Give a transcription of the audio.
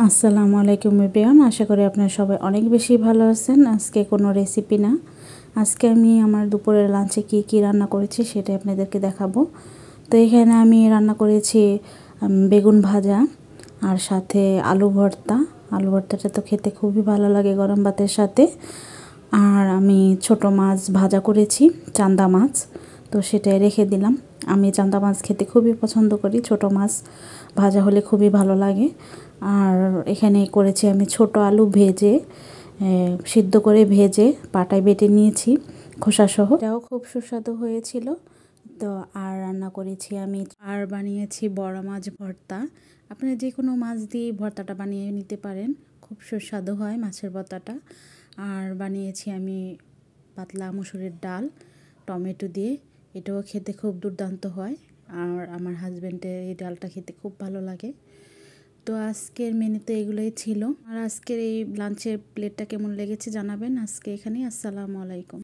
আসসালামু আলাইকুম এভরিওয়ান, আশা করি আপনারা সবাই অনেক বেশি ভালো আছেন। আজকে কোনো রেসিপি না, আজকে আমি আমার দুপুরের লাঞ্চে কি রান্না করেছি সেটা আপনাদেরকে দেখাবো। তো এখানে আমি রান্না করেছি বেগুন ভাজা আর সাথে আলু ভর্তা। আলু ভর্তাটা তো খেতে খুবই ভালো লাগে গরম ভাতের সাথে। আর আমি ছোট মাছ ভাজা করেছি, চান্দা মাছ, তো সেটাই রেখে দিলাম। আমি চান্দা মাছ খেতে খুবই পছন্দ করি, ছোট মাছ ভাজা হলে খুবই ভালো লাগে। আর এখানে করেছি আমি ছোট আলু ভেজে, সিদ্ধ করে ভেজে পাটায় বেটে নিয়েছি খোসাসহ, এটাও খুব সুস্বাদু হয়েছিল। তো আর রান্না করেছি আমি, আর বানিয়েছি বড় মাছ ভর্তা। আপনারা যে কোনো মাছ দিয়ে ভর্তাটা বানিয়ে নিতে পারেন, খুব সুস্বাদু হয় মাছের ভর্তাটা। আর বানিয়েছি আমি পাতলা মসুরের ডাল টমেটো দিয়ে, এটাও খেতে খুব দুর্দান্ত হয়। আর আমার হাজব্যান্ডের এই ডালটা খেতে খুব ভালো লাগে। তো আজকের মেনুতে এগুলোই ছিল। আর আজকের এই লাঞ্চের প্লেটটা কেমন লেগেছে জানাবেন। আজকে এখানেই, আসসালামু আলাইকুম।